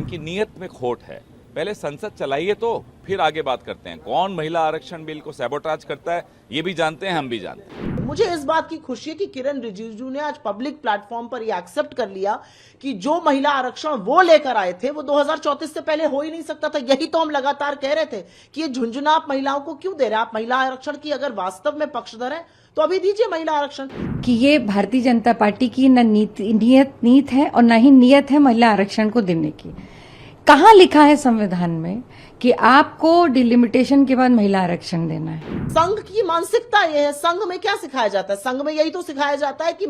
इनकी नीयत में खोट है। पहले संसद चलाइए तो फिर आगे बात करते हैं। कौन महिला आरक्षण बिल को सैबोटाज करता है ये भी जानते हैं, हम भी जानते हैं। मुझे इस बात की खुशी है कि किरण रिजिजू ने आज पब्लिक प्लेटफॉर्म पर ये एक्सेप्ट कर लिया कि जो महिला आरक्षण वो लेकर आए थे वो 2034 से पहले हो ही नहीं सकता था। यही तो हम लगातार कह रहे थे कि ये झुंझुना आप महिलाओं को क्यों दे रहे हैं। आप महिला आरक्षण की अगर वास्तव में पक्षधर हैं तो अभी दीजिए महिला आरक्षण। कि ये भारतीय जनता पार्टी की न नीत है और न ही नियत है महिला आरक्षण को देने की। कहाँ लिखा है संविधान में कि आपको डिलिमिटेशन के बाद महिला आरक्षण देना है? संघ की मानसिकता ये है। संघ में क्या सिखाया जाता है? संघ में यही तो सिखाया जाता है कि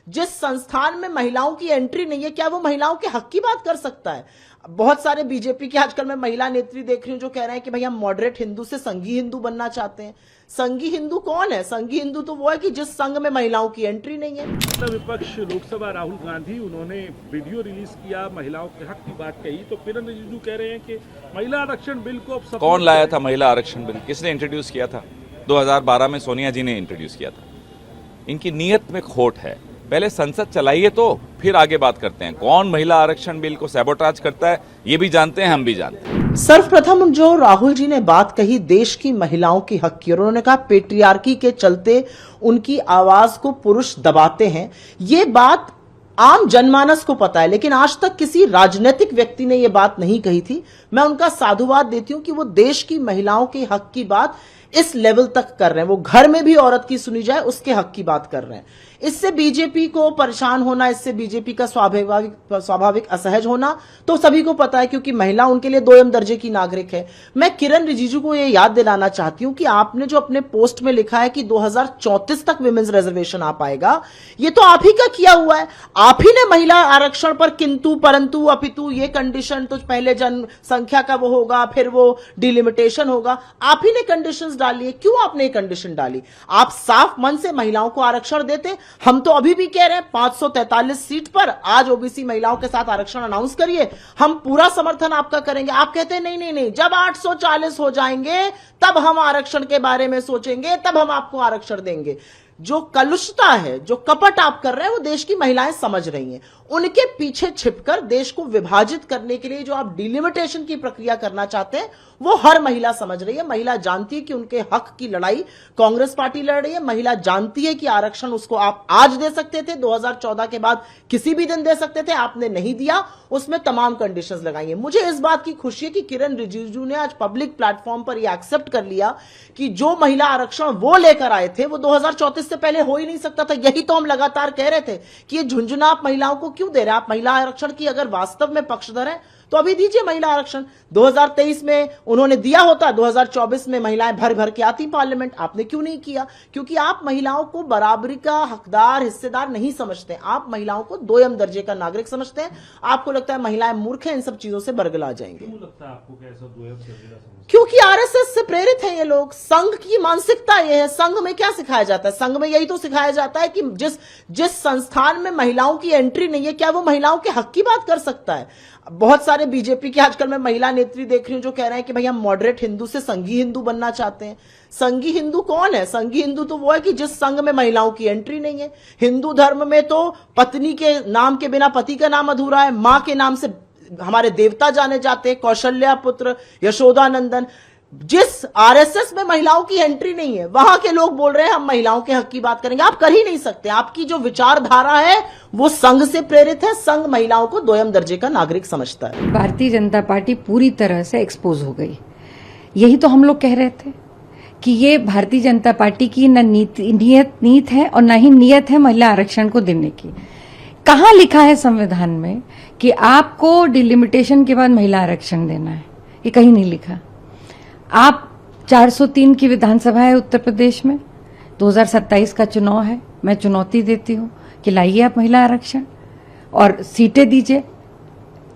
जिस संस्थान में महिलाओं की एंट्री नहीं है, क्या वो महिलाओं के हक की बात कर सकता है? बहुत सारे बीजेपी के आजकल मैं महिला नेत्री देख रही हूं जो कह रहे हैं कि भाई हम मॉडरेट हिंदू से संघी हिंदू बनना चाहते हैं। संघी हिंदू कौन है? संघी हिंदू तो वो है कि जिस संघ में महिलाओं की एंट्री नहीं है। विपक्ष लोकसभा राहुल गांधी उन्होंने वीडियो रिलीज किया, महिलाओं के हक की बात कही, तो किरण रिजिजू कह रहे हैं कि महिला आरक्षण बिल को अब कौन लाया था महिला आरक्षण बिल? किसने इंट्रोड्यूस किया था? 2012 में सोनिया जी ने इंट्रोड्यूस किया था। इनकी नीयत में खोट है। पहले संसद चलाइए तो फिर आगे बात करते हैं। कौन महिला आरक्षण बिल को सैबोटाज करता है ये भी जानते हैं, हम भी जानते हैं। सर्वप्रथम जो राहुल जी ने बात कही देश की महिलाओं के हक की, और उन्होंने कहा पेट्रियार्की के चलते उनकी आवाज को पुरुष दबाते हैं, ये बात आम जनमानस को पता है, लेकिन आज तक किसी राजनीतिक व्यक्ति ने यह बात नहीं कही थी। मैं उनका साधुवाद देती हूं कि वो देश की महिलाओं के हक की बात इस लेवल तक कर रहे हैं। वो घर में भी औरत की सुनी जाए उसके हक की बात कर रहे हैं। इससे बीजेपी को परेशान होना, इससे बीजेपी का स्वाभाविक असहज होना तो सभी को पता है, क्योंकि महिला उनके लिए दोयम दर्जे की नागरिक है। मैं किरण रिजिजू को यह याद दिलाना चाहती हूं कि आपने जो अपने पोस्ट में लिखा है कि 2034 तक विमेंस रिजर्वेशन आ पाएगा, ये तो आप ही का किया हुआ है। आप ही ने महिला आरक्षण पर किंतु परंतु अपितु ये कंडीशन, तो पहले जनसंख्या का वो होगा, फिर वो डिलिमिटेशन होगा, आप ही ने कंडीशंस डाली है। क्यों आपने ये कंडीशन डाली? आप साफ मन से महिलाओं को आरक्षण देते। हम तो अभी भी कह रहे हैं 543 सीट पर आज ओबीसी महिलाओं के साथ आरक्षण अनाउंस करिए, हम पूरा समर्थन आपका करेंगे। आप कहते हैं नहीं नहीं नहीं, जब 840 हो जाएंगे तब हम आरक्षण के बारे में सोचेंगे, तब हम आपको आरक्षण देंगे। जो कलुषता है, जो कपट आप कर रहे हैं, वो देश की महिलाएं समझ रही हैं। उनके पीछे छिपकर देश को विभाजित करने के लिए जो आप डिलिमिटेशन की प्रक्रिया करना चाहते हैं वो हर महिला समझ रही है। महिला जानती है कि उनके हक की लड़ाई कांग्रेस पार्टी लड़ रही है। महिला जानती है कि आरक्षण उसको आप आज दे सकते थे, 2014 के बाद किसी भी दिन दे सकते थे, आपने नहीं दिया, उसमें तमाम कंडीशंस लगाई हैं। मुझे इस बात की खुशी है कि किरण रिजिजू ने आज पब्लिक प्लेटफॉर्म पर यह एक्सेप्ट कर लिया कि जो महिला आरक्षण वो लेकर आए थे वो 2034 से पहले हो ही नहीं सकता था। यही तो हम लगातार कह रहे थे कि ये झुंझुना आप महिलाओं को क्यों दे रहे हैं। आप महिला आरक्षण की अगर वास्तव में पक्षधर हैं तो अभी दीजिए महिला आरक्षण। 2023 में उन्होंने दिया होता, 2024 में महिलाएं भर भर के आती पार्लियामेंट। आपने क्यों नहीं किया? क्योंकि आप महिलाओं को बराबरी का हकदार, हिस्सेदार नहीं समझते। आप महिलाओं को दोयम दर्जे का नागरिक समझते हैं। आपको लगता है महिलाएं मूर्ख हैं, इन सब चीजों से बरगला जाएंगे। क्यों लगता है आपको कि ऐसा दोयम दर्जे का समझते? क्योंकि आरएसएस से प्रेरित है ये लोग। संघ की मानसिकता ये है। संघ में क्या सिखाया जाता है? संघ में यही तो सिखाया जाता है कि जिस संस्थान में महिलाओं की एंट्री नहीं है, क्या वो महिलाओं के हक की बात कर सकता है? बहुत सारे बीजेपी के आजकल मैं महिला नेत्री देख रही हूं जो कह रहे हैं कि भाई हम मॉडरेट हिंदू से संघी हिंदू बनना चाहते हैं। संघी हिंदू कौन है? संघी हिंदू तो वो है कि जिस संघ में महिलाओं की एंट्री नहीं है। हिंदू धर्म में तो पत्नी के नाम के बिना पति का नाम अधूरा है। मां के नाम से हमारे देवता जाने जाते हैं, कौशल्या पुत्र, यशोदानंदन। जिस आरएसएस में महिलाओं की एंट्री नहीं है वहां के लोग बोल रहे हैं हम महिलाओं के हक की बात करेंगे। आप कर ही नहीं सकते। आपकी जो विचारधारा है वो संघ से प्रेरित है। संघ महिलाओं को दोयम दर्जे का नागरिक समझता है। भारतीय जनता पार्टी पूरी तरह से एक्सपोज हो गई। यही तो हम लोग कह रहे थे कि ये भारतीय जनता पार्टी की न नीत है और न ही नियत है महिला आरक्षण को देने की। कहाँ लिखा है संविधान में कि आपको डिलिमिटेशन के बाद महिला आरक्षण देना है? ये कहीं नहीं लिखा। आप 403 की विधानसभा है उत्तर प्रदेश में, 2027 का चुनाव है। मैं चुनौती देती हूं कि लाइए आप महिला आरक्षण और सीटें दीजिए।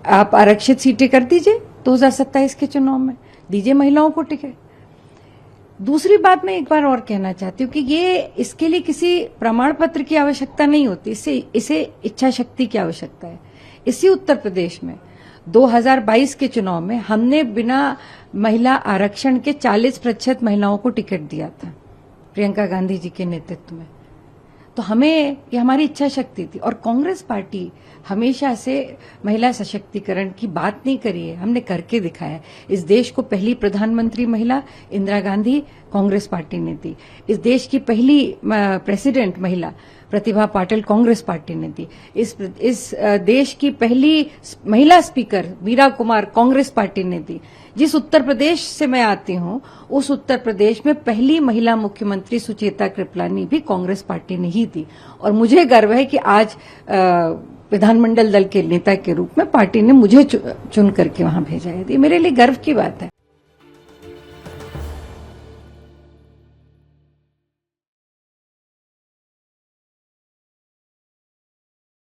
आप आरक्षित सीटें कर दीजिए 2027 के चुनाव में, दीजिए महिलाओं को टिकट। दूसरी बात मैं एक बार और कहना चाहती हूँ कि ये इसके लिए किसी प्रमाण पत्र की आवश्यकता नहीं होती, इसे इच्छा शक्ति की आवश्यकता है। इसी उत्तर प्रदेश में 2022 के चुनाव में हमने बिना महिला आरक्षण के 40% महिलाओं को टिकट दिया था, प्रियंका गांधी जी के नेतृत्व में। तो हमें ये हमारी इच्छा शक्ति थी। और कांग्रेस पार्टी हमेशा से महिला सशक्तिकरण की बात नहीं करी है, हमने करके दिखाया है। इस देश को पहली प्रधानमंत्री महिला इंदिरा गांधी कांग्रेस पार्टी ने दी। इस देश की पहली प्रेसिडेंट महिला प्रतिभा पाटिल कांग्रेस पार्टी ने दी। इस देश की पहली महिला स्पीकर मीरा कुमार कांग्रेस पार्टी ने दी। जिस उत्तर प्रदेश से मैं आती हूं, उस उत्तर प्रदेश में पहली महिला मुख्यमंत्री सुचेता कृपलानी भी कांग्रेस पार्टी ने ही दी। और मुझे गर्व है कि आज विधानमंडल दल के नेता के रूप में पार्टी ने मुझे चुन करके वहां भेजा है। ये मेरे लिए गर्व की बात है।